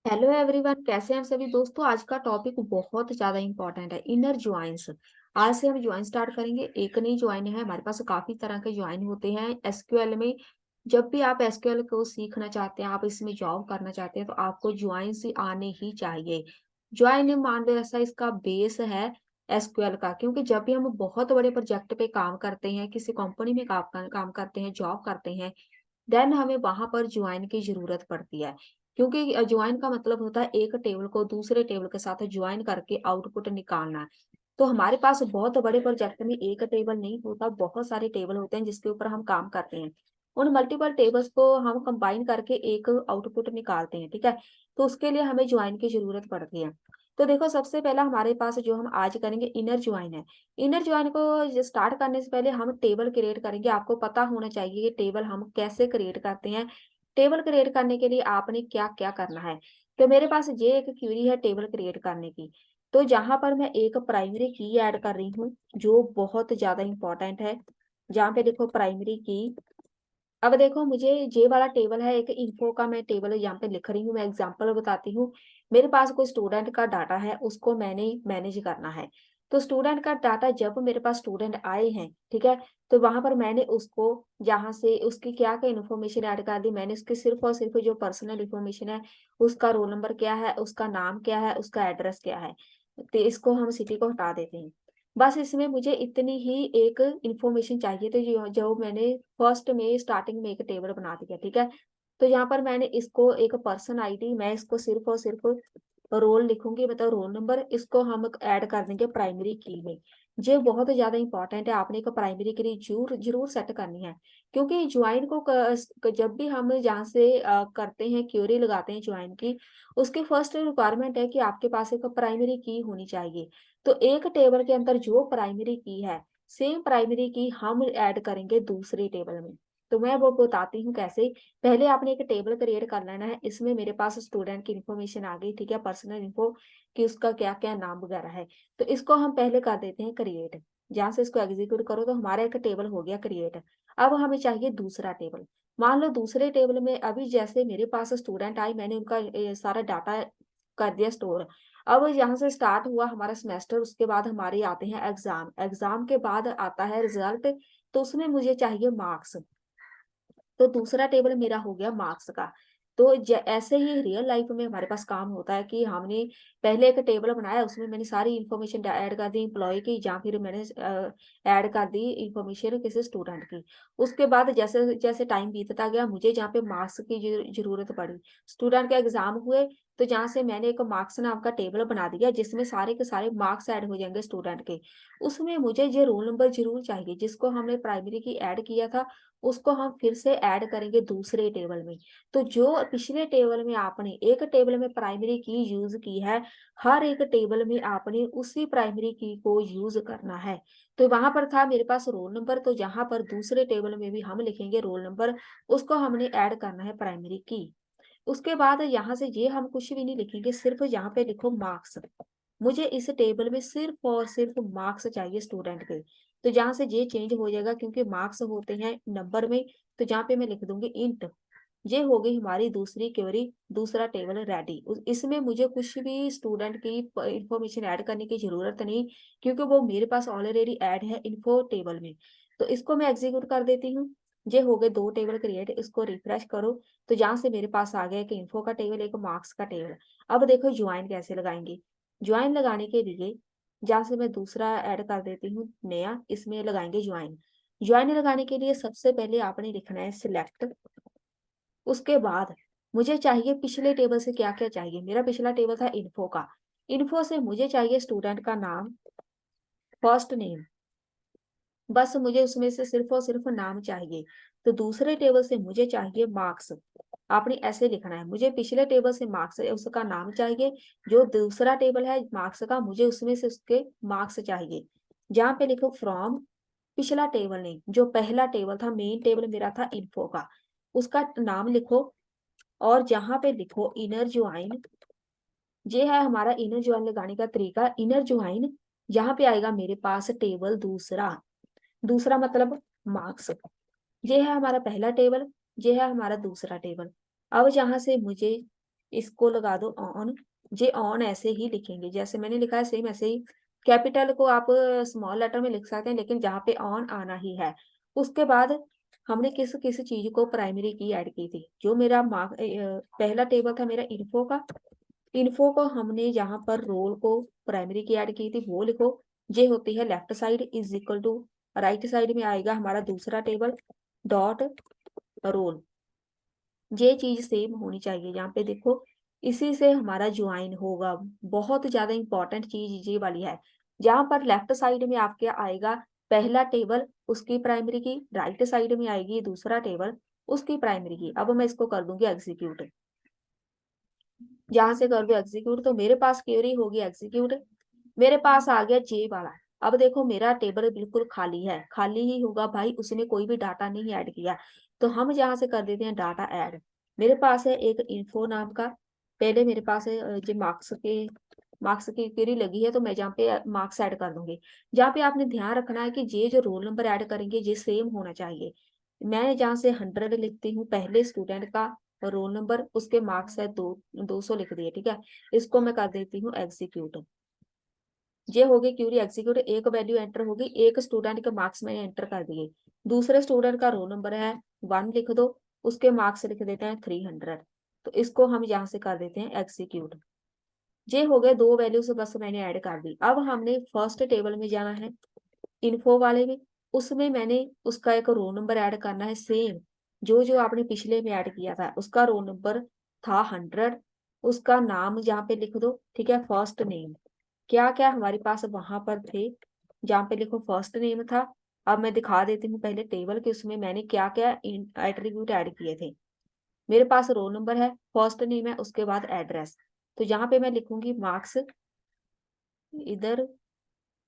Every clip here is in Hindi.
हेलो एवरीवन, कैसे हैं आप सभी दोस्तों। आज का टॉपिक बहुत ज्यादा इंपॉर्टेंट है, इनर ज्वाइंस। आज से हम ज्वाइन स्टार्ट करेंगे। एक नहीं ज्वाइन है, हमारे पास काफी तरह के ज्वाइन होते हैं एसक्यूएल में। जब भी आप एसक्यूएल को सीखना चाहते हैं, आप इसमें जॉब करना चाहते हैं, तो आपको ज्वाइन से आने ही चाहिए। ज्वाइन मान लो ऐसा इसका बेस है एसक्यूएल का, क्योंकि जब भी हम बहुत बड़े प्रोजेक्ट पे काम करते हैं, किसी कंपनी में काम करते हैं, जॉब करते हैं, देन हमें वहां पर ज्वाइन की जरूरत पड़ती है। क्योंकि ज्वाइन का मतलब होता है एक टेबल को दूसरे टेबल के साथ ज्वाइन करके आउटपुट निकालना है। तो हमारे पास बहुत बड़े प्रोजेक्ट में एक टेबल नहीं होता, बहुत सारे टेबल होते हैं जिसके ऊपर हम काम करते हैं। उन मल्टीपल टेबल्स को हम कंबाइन करके एक आउटपुट निकालते हैं, ठीक है। तो उसके लिए हमें ज्वाइन की जरूरत पड़ती है। तो देखो, सबसे पहला हमारे पास जो हम आज करेंगे इनर ज्वाइन है। इनर ज्वाइन को स्टार्ट करने से पहले हम टेबल क्रिएट करेंगे। आपको पता होना चाहिए कि टेबल हम कैसे क्रिएट करते हैं। टेबल क्रिएट करने के लिए आपने क्या क्या करना है। तो मेरे पास ये एक क्वेरी है टेबल क्रिएट करने की। तो जहां पर मैं एक प्राइमरी की ऐड कर रही हूँ, जो बहुत ज्यादा इंपॉर्टेंट है। जहाँ पे देखो प्राइमरी की। अब देखो, मुझे ये वाला टेबल है, एक इन्फो का मैं टेबल यहाँ पे लिख रही हूँ। मैं एग्जांपल बताती हूँ। मेरे पास कोई स्टूडेंट का डाटा है, उसको मैंने मैनेज करना है। तो स्टूडेंट का डाटा, जब मेरे पास स्टूडेंट आए हैं, ठीक है, तो वहां पर मैंने उसको जहाँ से उसकी क्या क्या इन्फॉर्मेशन ऐड कर दी। मैंने उसकी सिर्फ और सिर्फ जो पर्सनल इन्फॉर्मेशन है, उसका रोल नंबर क्या है, उसका नाम क्या है, उसका एड्रेस क्या है। तो इसको हम सिटी को हटा देते हैं। बस इसमें मुझे इतनी ही एक इंफॉर्मेशन चाहिए। तो जो जो मैंने फर्स्ट में स्टार्टिंग में एक टेबल बना दिया, ठीक है। तो यहाँ पर मैंने इसको एक पर्सन आईडी, मैं इसको सिर्फ और सिर्फ रोल लिखूंगी, मतलब रोल नंबर। इसको हम ऐड कर देंगे प्राइमरी की में। ये बहुत ज्यादा इंपॉर्टेंट है, आपने एक प्राइमरी की जरूर जरूर सेट करनी है। क्योंकि ज्वाइन को जब भी हम जहाँ से करते हैं, क्यूरी लगाते हैं ज्वाइन की, उसकी फर्स्ट रिक्वायरमेंट है कि आपके पास एक प्राइमरी की होनी चाहिए। तो एक टेबल के अंदर जो प्राइमरी की है, सेम प्राइमरी की हम ऐड करेंगे दूसरे टेबल में। तो मैं वो बताती हूँ कैसे। पहले आपने एक टेबल क्रिएट कर लेना है। इसमें मेरे पास स्टूडेंट की इन्फॉर्मेशन आ गई, ठीक है, पर्सनल इन्फो, कि उसका क्या क्या नाम वगैरह है। तो इसको हम पहले कर देते हैं क्रिएट। जहां से इसको एग्जीक्यूट करो, तो हमारा एक टेबल हो गया क्रिएट। अब हमें चाहिए दूसरा टेबल। मान लो दूसरे टेबल में अभी जैसे मेरे पास स्टूडेंट आए, मैंने उनका सारा डाटा कर दिया स्टोर। अब यहाँ से स्टार्ट हुआ हमारा सेमेस्टर, उसके बाद हमारे आते हैं एग्जाम, एग्जाम के बाद आता है रिजल्ट। तो उसमें मुझे चाहिए मार्क्स। तो दूसरा टेबल मेरा हो गया मार्क्स का। तो ऐसे ही रियल लाइफ में हमारे पास काम होता है कि हमने पहले एक टेबल बनाया, उसमें मैंने सारी इन्फॉर्मेशन ऐड कर दी एम्प्लॉय की, या फिर मैंने ऐड कर दी इन्फॉर्मेशन किसी स्टूडेंट की। उसके बाद जैसे जैसे टाइम बीतता गया, मुझे जहाँ पे मार्क्स की जरूरत पड़ी, स्टूडेंट के एग्जाम हुए, तो जहाँ से मैंने एक मार्क्स नाम का टेबल बना दिया, जिसमें सारे के सारे मार्क्स ऐड हो जाएंगे स्टूडेंट के। उसमें मुझे ये रोल नंबर जरूर चाहिए, जिसको हमने प्राइमरी की ऐड किया था, उसको हम फिर से ऐड करेंगे दूसरे टेबल में। तो जो पिछले टेबल में आपने एक टेबल में प्राइमरी की यूज की है, हर एक टेबल में आपने उसी प्राइमरी की को यूज करना है। तो वहां पर था मेरे पास रोल नंबर, तो जहां पर दूसरे टेबल में भी हम लिखेंगे रोल नंबर, उसको हमने ऐड करना है प्राइमरी की। उसके बाद यहाँ से ये हम कुछ भी नहीं लिखेंगे, सिर्फ यहाँ पे लिखो मार्क्स। मुझे इस टेबल में सिर्फ और सिर्फ मार्क्स चाहिए स्टूडेंट के। तो जहाँ से ये चेंज हो जाएगा, क्योंकि मार्क्स होते हैं नंबर में। तो जहाँ पे मैं लिख दूंगी इंट। ये हो गई हमारी दूसरी क्वेरी, दूसरा टेबल रेडी। इसमें मुझे कुछ भी स्टूडेंट की इंफॉर्मेशन ऐड करने की जरूरत नहीं, क्योंकि वो मेरे पास ऑलरेडी ऐड है इन्फो टेबल में। तो इसको मैं एग्जीक्यूट कर देती हूँ। ये हो गए दो टेबल क्रिएट, इसको रिफ्रेश करो। तो जहाँ से मेरे पास आ गया एक इन्फो का टेबल, एक मार्क्स का टेबल। अब देखो ज्वाइन कैसे लगाएंगे। ज्वाइन लगाने के लिए जहाँ से मैं दूसरा ऐड कर देती हूँ नया, इसमें लगाएंगे ज्वाइन। ज्वाइन लगाने के लिए सबसे पहले आपने लिखना है सिलेक्ट। उसके बाद मुझे चाहिए पिछले टेबल से क्या क्या चाहिए। मेरा पिछला टेबल था इन्फो का। इन्फो से मुझे चाहिए स्टूडेंट का नाम, फर्स्ट नेम। बस मुझे उसमें से सिर्फ और सिर्फ नाम चाहिए। तो दूसरे टेबल से मुझे चाहिए मार्क्स। आपने ऐसे लिखना है, मुझे पिछले टेबल से मार्क्स उसका नाम चाहिए। जो दूसरा टेबल है मार्क्स का, मुझे उसमें से उसके मार्क्स चाहिए। जहाँ पे लिखो फ्रॉम पिछला टेबल नहीं, जो पहला टेबल था, मेन टेबल मेरा था इन्फो का, उसका नाम लिखो। और जहाँ पे लिखो इनर ज्वाइन। ये है हमारा इनर ज्वाइन लगाने का तरीका। इनर ज्वाइन यहाँ पे आएगा मेरे पास टेबल दूसरा। दूसरा मतलब मार्क्स। ये है हमारा पहला टेबल, ये है हमारा दूसरा टेबल। अब जहां से मुझे इसको लगा दो ऑन। ये ऑन ऐसे ही लिखेंगे जैसे मैंने लिखा है, सेम ऐसे ही। कैपिटल को आप स्मॉल लेटर में लिख सकते हैं, लेकिन जहाँ पे ऑन आना ही है। उसके बाद हमने किस किस चीज को प्राइमरी की ऐड की थी। जो मेरा पहला टेबल था मेरा इन्फो का। इन्फो को हमने जहाँ पर रोल को प्राइमरी की ऐड की थी वो लिखो। ये होती है left side is equal to, right side में आएगा हमारा दूसरा टेबल डॉट रोल। ये चीज सेम होनी चाहिए। यहाँ पे देखो, इसी से हमारा ज्वाइन होगा। बहुत ज्यादा इंपॉर्टेंट चीज ये वाली है। जहां पर लेफ्ट साइड में आपके आएगा पहला टेबल उसकी प्राइमरी की, राइट साइड में आएगी दूसरा टेबल उसकी प्राइमरी की। अब मैं इसको कर दूंगी एग्जीक्यूट। जहां से कर दो एग्जीक्यूट तो मेरे पास क्वेरी होगी एग्जीक्यूट। मेरे पास आ गया जे वाला। अब देखो मेरा टेबल बिल्कुल खाली है, खाली ही होगा भाई, उसने कोई भी डाटा नहीं ऐड किया। तो हम यहाँ से कर देते हैं डाटा ऐड। मेरे पास है एक इन्फो नाम का। पहले मेरे पास है जो मार्क्स की क्वेरी लगी है, तो मैं जहाँ पे मार्क्स ऐड कर दूंगी। जहाँ पे आपने ध्यान रखना है कि ये जो रोल नंबर ऐड करेंगे ये सेम होना चाहिए। मैं जहाँ से 100 लिखती हूँ पहले स्टूडेंट का रोल नंबर, उसके मार्क्स है 200 लिख दिए, ठीक है। इसको मैं कर देती हूँ एग्जीक्यूट। ये होगी क्यूरी एग्जीक्यूट। एक वैल्यू एंटर होगी, एक स्टूडेंट के मार्क्स मैंने एंटर कर दिए। दूसरे स्टूडेंट का रोल नंबर है 1 लिख दो, उसके मार्क्स लिख देते हैं 300। तो इसको हम यहाँ से कर देते हैं एग्जीक्यूट। ये हो गए दो वैल्यूज बस मैंने ऐड कर दी। अब हमने फर्स्ट टेबल में जाना है इन्फो वाले में। उसमें मैंने उसका एक रोल नंबर ऐड करना है सेम, जो जो आपने पिछले में ऐड किया था। उसका रोल नंबर था 100। उसका नाम यहाँ पे लिख दो, ठीक है, फर्स्ट नेम। क्या क्या हमारे पास वहां पर थे, जहाँ पे लिखो फर्स्ट नेम था। अब मैं दिखा देती हूँ पहले टेबल के उसमें मैंने क्या क्या एट्रीब्यूट ऐड किए थे। मेरे पास रोल नंबर है, फर्स्ट नेम है, उसके बाद एड्रेस। तो यहाँ पे मैं लिखूंगी मार्क्स। इधर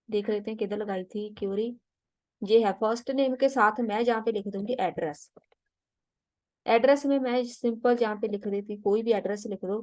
देख लेते हैं किधर लगाई थी क्यूरी। ये है फर्स्ट नेम के साथ मैं जहाँ पे लिख दूंगी एड्रेस। एड्रेस में मैं सिंपल जहाँ पे लिख देती, कोई भी एड्रेस लिख दो,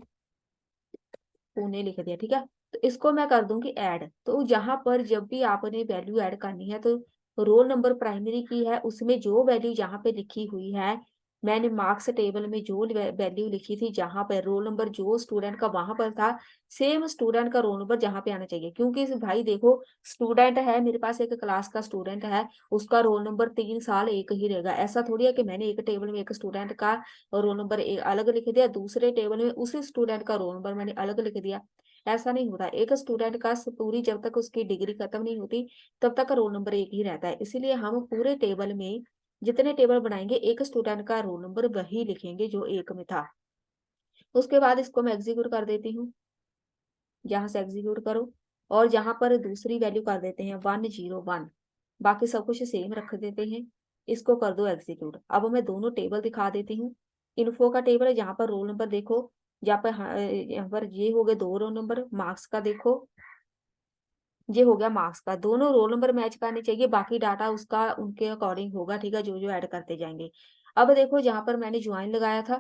पुणे लिख दिया, ठीक है। तो इसको मैं कर दूंगी ऐड। तो जहां पर जब भी आपने वैल्यू ऐड करनी है तो रोल नंबर प्राइमरी की है, उसमें जो वैल्यू जहां पे लिखी हुई है, मैंने मार्क्स टेबल में जो वैल्यू लिखी थी जहां पर रोल नंबर जो स्टूडेंट का वहां पर था, सेम स्टूडेंट का रोल नंबर जहां पे आना चाहिए। क्योंकि भाई देखो, स्टूडेंट है मेरे पास, एक क्लास का स्टूडेंट है, उसका रोल नंबर 3 साल एक ही रहेगा। ऐसा थोड़ी है कि मैंने एक टेबल में एक स्टूडेंट का रोल नंबर अलग लिख दिया, दूसरे टेबल में उसी स्टूडेंट का रोल नंबर मैंने अलग लिख दिया। ऐसा नहीं होता। एक स्टूडेंट का पूरी जब तक उसकी डिग्री खत्म नहीं होती तब तक का रोल नंबर एक ही रहता है। इसीलिए हम पूरे टेबल में जितने टेबल बनाएंगे एक स्टूडेंट का रोल नंबर वही लिखेंगे जो एक में था। उसके बाद इसको मैं एग्जीक्यूट कर देती हूँ। यहाँ से एग्जीक्यूट करो और यहाँ पर दूसरी वैल्यू कर देते हैं 101। बाकी सब कुछ सेम रख देते हैं। इसको कर दो एग्जीक्यूट। अब मैं दोनों टेबल दिखा देती हूँ। इन्फो का टेबल है जहाँ पर रोल नंबर देखो, यहाँ पर यहाँ पर ये हो गए दो रोल नंबर। मार्क्स का देखो, ये हो गया मार्क्स का। दोनों रोल नंबर मैच करने चाहिए, बाकी डाटा उसका उनके अकॉर्डिंग होगा, ठीक है, जो जो ऐड करते जाएंगे। अब देखो जहां पर मैंने ज्वाइन लगाया था,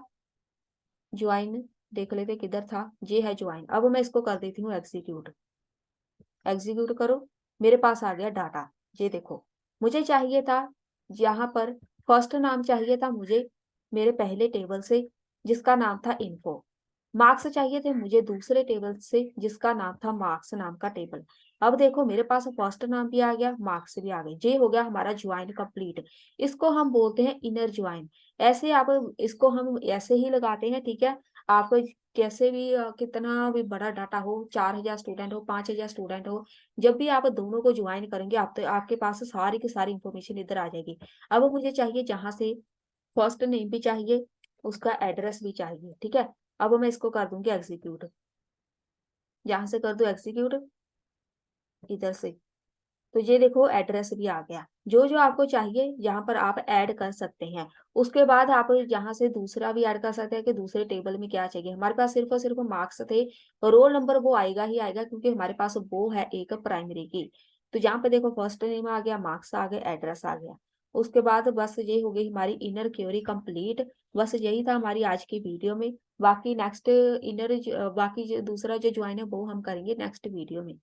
ज्वाइन देख लेते किधर था, ये है ज्वाइन। अब मैं इसको कर देती हूँ एग्जीक्यूट। एग्जीक्यूट करो, मेरे पास आ गया डाटा। ये देखो, मुझे चाहिए था यहाँ पर फर्स्ट नाम चाहिए था मुझे मेरे पहले टेबल से जिसका नाम था इन्फो। मार्क्स चाहिए थे मुझे दूसरे टेबल से जिसका नाम था मार्क्स नाम का टेबल। अब देखो मेरे पास फर्स्ट नाम भी आ गया, मार्क्स भी आ गए। ये हो गया हमारा ज्वाइन कंप्लीट। इसको हम बोलते हैं इनर ज्वाइन। ऐसे आप इसको हम ऐसे ही लगाते हैं, ठीक है। आप कैसे भी कितना भी बड़ा डाटा हो, 4000 स्टूडेंट हो, 5000 स्टूडेंट हो, जब भी आप दोनों को ज्वाइन करेंगे आप तो आपके पास सारी की सारी इंफॉर्मेशन इधर आ जाएगी। अब मुझे चाहिए जहां से फर्स्ट नेम भी चाहिए, उसका एड्रेस भी चाहिए, ठीक है। अब मैं इसको कर दूंगी एग्जीक्यूट। यहाँ से कर दो एग्जीक्यूट इधर से। तो ये देखो एड्रेस भी आ गया। जो जो आपको चाहिए यहाँ पर आप ऐड कर सकते हैं। उसके बाद आप यहाँ से दूसरा भी ऐड कर सकते हैं कि दूसरे टेबल में क्या चाहिए। हमारे पास सिर्फ और सिर्फ मार्क्स थे, रोल नंबर वो आएगा ही आएगा क्योंकि हमारे पास वो है एक प्राइमरी की। तो यहाँ पे देखो फर्स्ट नेम आ गया, मार्क्स आ गए, एड्रेस आ गया। उसके बाद बस ये हो गई हमारी इनर क्वेरी कंप्लीट। बस यही था हमारी आज की वीडियो में। बाकी नेक्स्ट इनर बाकी दूसरा जो ज्वाइन है वो हम करेंगे नेक्स्ट वीडियो में।